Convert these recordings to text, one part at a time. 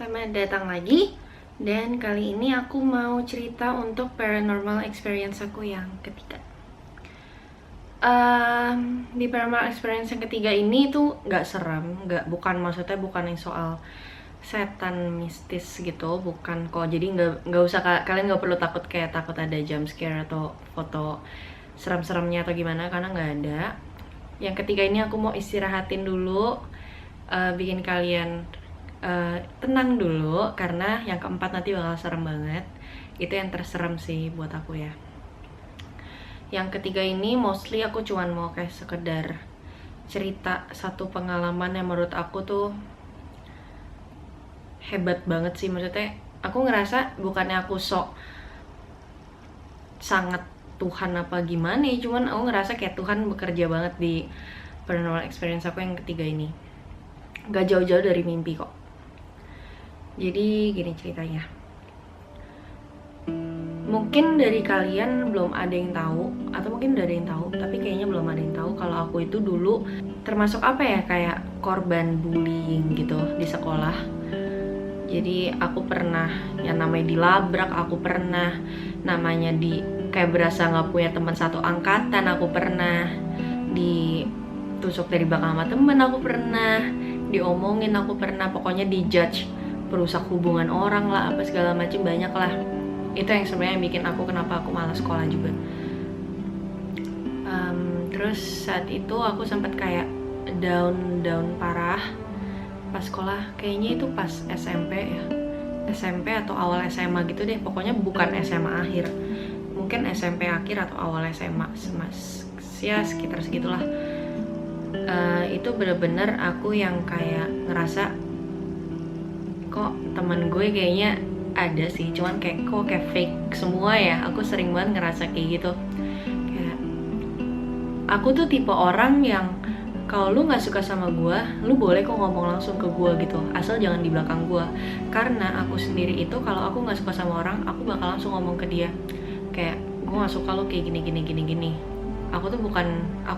Selamat datang lagi. Dan kali ini aku mau cerita untuk paranormal experience aku yang ketiga. Di paranormal experience yang ketiga ini tuh nggak serem, maksudnya bukan yang soal setan mistis gitu, bukan kok. Jadi nggak usah kalian nggak perlu takut kayak takut ada jump scare atau foto serem-seremnya atau gimana, karena nggak ada. Yang ketiga ini aku mau istirahatin dulu, bikin kalian tenang dulu, karena yang keempat nanti bakal serem banget. Itu yang terserem sih buat aku ya. Yang ketiga ini mostly aku cuman mau kayak sekedar cerita satu pengalaman yang menurut aku tuh hebat banget sih. Maksudnya aku ngerasa bukannya aku sok sangat Tuhan apa gimana ya, cuman aku ngerasa kayak Tuhan bekerja banget di paranormal experience aku yang ketiga ini. Gak jauh-jauh dari mimpi kok. Jadi gini ceritanya. Mungkin dari kalian belum ada yang tahu, atau mungkin udah ada yang tahu, tapi kayaknya belum ada yang tahu kalau aku itu dulu termasuk apa ya, kayak korban bullying gitu di sekolah. Jadi aku pernah yang namanya dilabrak, aku pernah namanya kayak berasa nggak punya teman satu angkatan, aku pernah ditusuk dari belakang sama temen, aku pernah diomongin, aku pernah pokoknya dijudge perusak hubungan orang lah, apa segala macam, banyak lah. Itu yang sebenarnya bikin aku kenapa aku malas sekolah juga. Terus saat itu aku sempat kayak down parah pas sekolah. Kayaknya itu pas SMP ya, SMP atau awal SMA gitu deh, pokoknya bukan SMA akhir, mungkin SMP akhir atau awal SMA, ya sekitar segitulah. Itu bener-bener aku yang kayak ngerasa kok teman gue kayaknya ada sih, cuman kayak fake semua ya. Aku sering banget ngerasa kayak gitu. Kayak aku tuh tipe orang yang kalau lu nggak suka sama gue, lu boleh kok ngomong langsung ke gue gitu, asal jangan di belakang gue. Karena aku sendiri itu kalau aku nggak suka sama orang, aku bakal langsung ngomong ke dia, kayak gue nggak suka lu kayak gini. Aku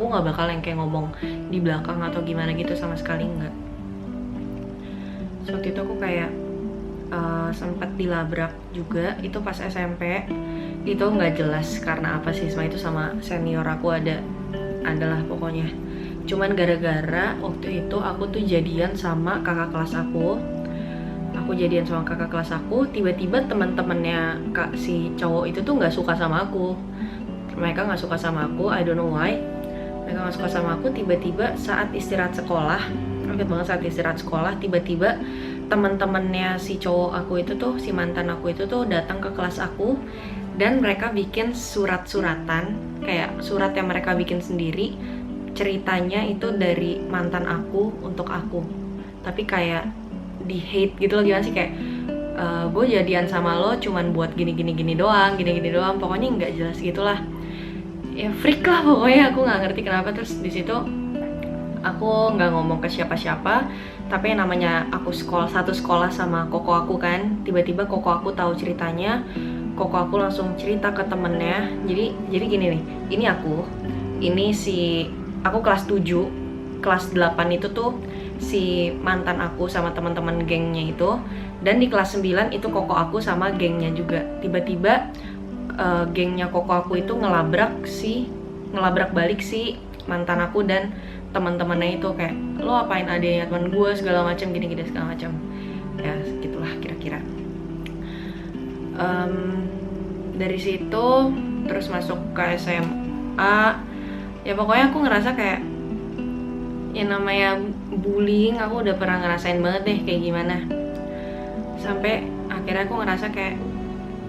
nggak bakal yang kayak ngomong di belakang atau gimana gitu, sama sekali nggak. Waktu itu aku kayak sempat dilabrak juga, itu pas SMP. Itu nggak jelas karena apa sih, itu sama senior aku adalah pokoknya. Cuman gara-gara waktu itu aku tuh jadian sama kakak kelas aku. Tiba-tiba teman-temannya si cowok itu tuh nggak suka sama aku. Mereka nggak suka sama aku, I don't know why. Mereka nggak suka sama aku. Tiba-tiba saat istirahat sekolah, tiba-tiba teman-temannya si cowok aku itu tuh, si mantan aku itu tuh datang ke kelas aku, dan mereka bikin surat-suratan, kayak surat yang mereka bikin sendiri. Ceritanya itu dari mantan aku untuk aku, tapi kayak di hate gitu loh, gimana sih, kayak gue jadian sama lo cuman buat gini doang, pokoknya nggak jelas gitulah ya, freak lah pokoknya. Aku nggak ngerti kenapa. Terus di situ aku nggak ngomong ke siapa-siapa, tapi yang namanya aku satu sekolah sama koko aku kan, tiba-tiba koko aku tahu ceritanya. Koko aku langsung cerita ke temennya. Jadi gini nih, aku kelas 7, kelas 8 itu tuh si mantan aku sama teman-teman gengnya itu, dan di kelas 9 itu koko aku sama gengnya juga. Tiba-tiba gengnya koko aku itu ngelabrak balik si mantan aku dan teman-temannya itu, kayak lo apain adanya teman gue segala macam, gini segala macam ya, gitulah kira-kira. Dari situ terus masuk ke SMA ya, pokoknya aku ngerasa kayak yang namanya bullying aku udah pernah ngerasain banget deh kayak gimana. Sampai akhirnya aku ngerasa kayak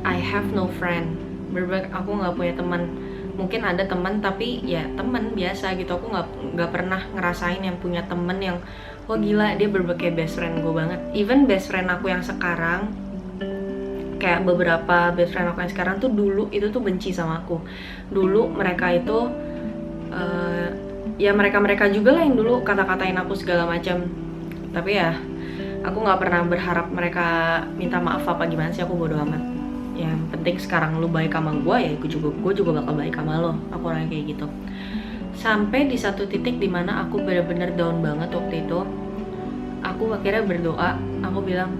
I have no friend, aku nggak punya teman. Mungkin ada teman, tapi ya teman biasa gitu. Aku nggak pernah ngerasain yang punya temen yang wah gila dia berbagai best friend gue banget. Even best friend aku yang sekarang, kayak beberapa best friend aku yang sekarang tuh dulu itu tuh benci sama aku. Dulu mereka itu ya mereka juga lah yang dulu kata-katain aku segala macam. Tapi ya aku nggak pernah berharap mereka minta maaf apa gimana sih, aku bodo amat. Yang penting sekarang lu baik sama gue, ya gue juga bakal baik sama lo. Aku orangnya kayak gitu. Sampai di satu titik dimana aku bener-bener down banget waktu itu. Aku akhirnya berdoa, aku bilang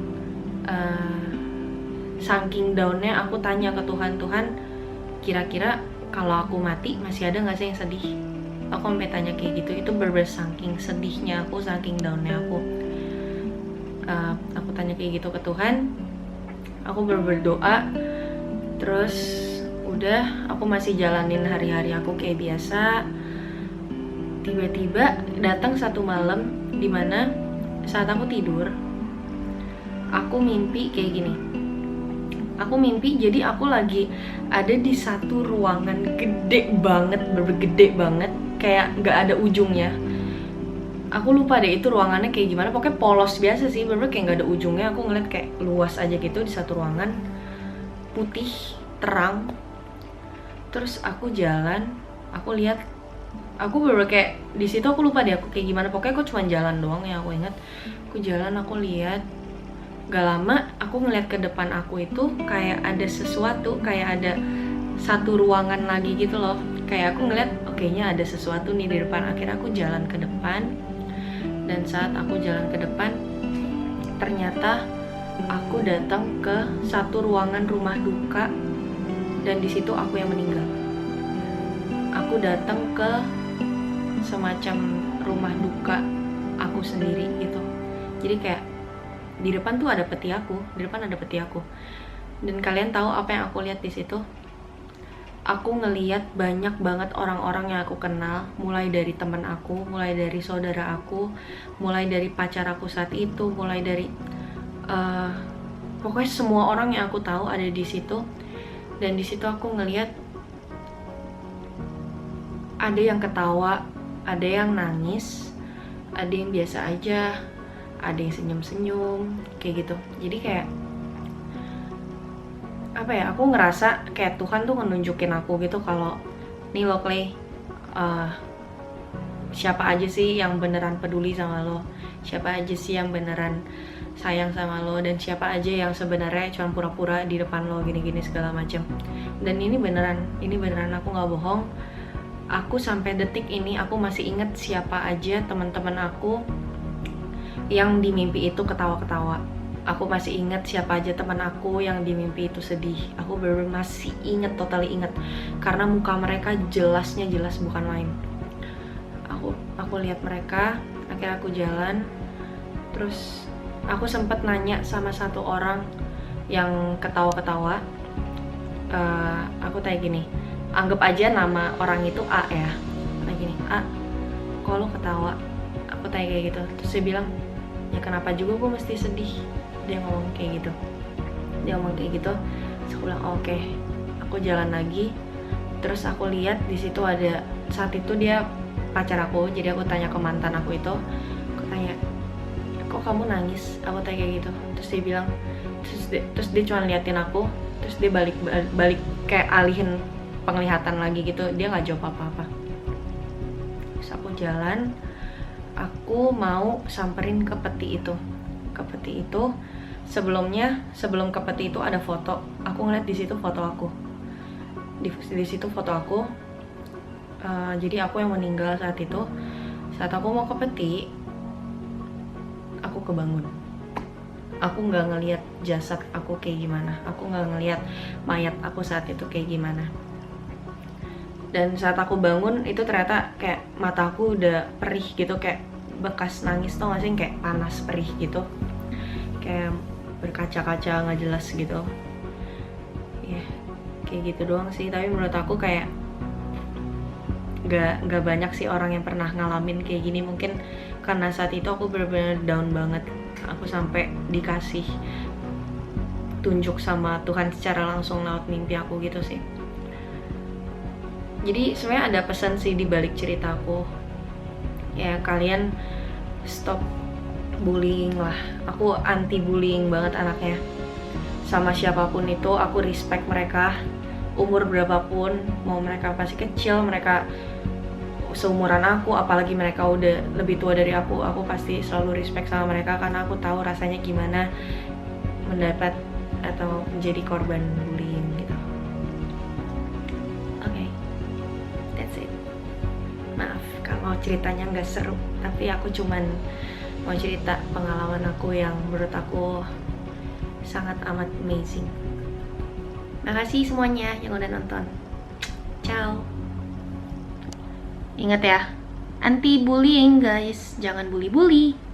saking downnya aku tanya ke Tuhan, Tuhan kira-kira kalau aku mati masih ada nggak sih yang sedih? Aku sampai tanya kayak gitu. Itu bener-bener saking sedihnya aku, saking downnya aku. Aku tanya kayak gitu ke Tuhan. Aku berdoa. Terus udah, aku masih jalanin hari-hari aku kayak biasa. Tiba-tiba datang satu malam dimana saat aku tidur, aku mimpi kayak gini. Aku mimpi jadi aku lagi ada di satu ruangan gede banget, gede banget, kayak nggak ada ujungnya. Aku lupa deh itu ruangannya kayak gimana, pokoknya polos biasa sih, bener-bener kayak nggak ada ujungnya. Aku ngeliat kayak luas aja gitu di satu ruangan, putih, terang. Terus aku jalan, aku lihat, aku bener-bener kayak di situ aku lupa deh aku kayak gimana, pokoknya aku cuma jalan doang ya aku ingat. Aku jalan, aku lihat. Gak lama aku ngeliat ke depan aku itu kayak ada sesuatu, kayak ada satu ruangan lagi gitu loh. Kayak aku ngeliat, oh, kayaknya ada sesuatu nih di depan. Akhirnya aku jalan ke depan. Dan saat aku jalan ke depan, ternyata aku datang ke satu ruangan rumah duka. Dan di situ aku yang meninggal. Aku datang ke semacam rumah duka aku sendiri gitu. Jadi kayak di depan tuh ada peti aku, di depan ada peti aku. Dan kalian tahu apa yang aku lihat di situ? Aku ngeliat banyak banget orang-orang yang aku kenal, mulai dari teman aku, mulai dari saudara aku, mulai dari pacar aku saat itu, mulai dari pokoknya semua orang yang aku tahu ada di situ. Dan di situ aku ngeliat ada yang ketawa, ada yang nangis, ada yang biasa aja, ada yang senyum-senyum kayak gitu. Jadi kayak apa ya, aku ngerasa kayak Tuhan tuh nunjukin aku gitu kalau nih lo Clay, siapa aja sih yang beneran peduli sama lo, siapa aja sih yang beneran sayang sama lo, dan siapa aja yang sebenarnya cuma pura-pura di depan lo gini-gini segala macam. Dan ini beneran aku nggak bohong. Aku sampai detik ini aku masih inget siapa aja teman-teman aku yang di mimpi itu ketawa-ketawa. Aku masih ingat siapa aja teman aku yang di mimpi itu sedih. Aku bener-bener masih inget, totally inget, karena muka mereka jelasnya jelas bukan main. Aku lihat mereka. Akhirnya aku jalan. Terus aku sempat nanya sama satu orang yang ketawa-ketawa. Aku tanya gini, anggap aja nama orang itu A ya. Kayak gini, A, kok lo ketawa? Aku tanya kayak gitu. Terus dia bilang, ya kenapa juga gue mesti sedih? Dia ngomong kayak gitu. Terus aku bilang oke. Aku jalan lagi. Terus aku lihat di situ ada, saat itu dia pacar aku. Jadi aku tanya ke mantan aku itu. Aku tanya, kok kamu nangis? Aku tanya kayak gitu. Terus dia bilang, terus dia cuma liatin aku. Terus dia balik kayak alihin penglihatan lagi gitu. Dia nggak jawab apa-apa. Terus aku jalan. Aku mau samperin ke peti itu. Sebelum ke peti itu ada foto. Aku ngeliat di situ foto aku. Di situ foto aku. Jadi aku yang meninggal saat itu. Saat aku mau ke peti, aku kebangun. Aku nggak ngeliat jasad aku kayak gimana. Aku nggak ngeliat mayat aku saat itu kayak gimana. Dan saat aku bangun itu ternyata kayak mataku udah perih gitu, kayak bekas nangis tuh nggak sih, kayak panas perih gitu, kayak berkaca-kaca nggak jelas gitu. Ya kayak gitu doang sih. Tapi menurut aku kayak nggak banyak sih orang yang pernah ngalamin kayak gini. Mungkin karena saat itu aku benar-benar down banget. Aku sampai dikasih tunjuk sama Tuhan secara langsung lewat mimpi aku gitu sih. Jadi sebenarnya ada pesan sih di balik ceritaku. Ya kalian stop bullying lah. Aku anti bullying banget anaknya. Sama siapapun itu aku respect mereka. Umur berapapun, mau mereka masih kecil, mereka seumuran aku, apalagi mereka udah lebih tua dari aku pasti selalu respect sama mereka, karena aku tahu rasanya gimana mendapat atau menjadi korban bullying gitu. Oke, that's it. Maaf kalau ceritanya nggak seru, tapi aku cuman mau cerita pengalaman aku yang menurut aku sangat amat amazing. Makasih semuanya yang udah nonton. Ciao. Ingat ya, anti bullying guys, jangan bully-bully.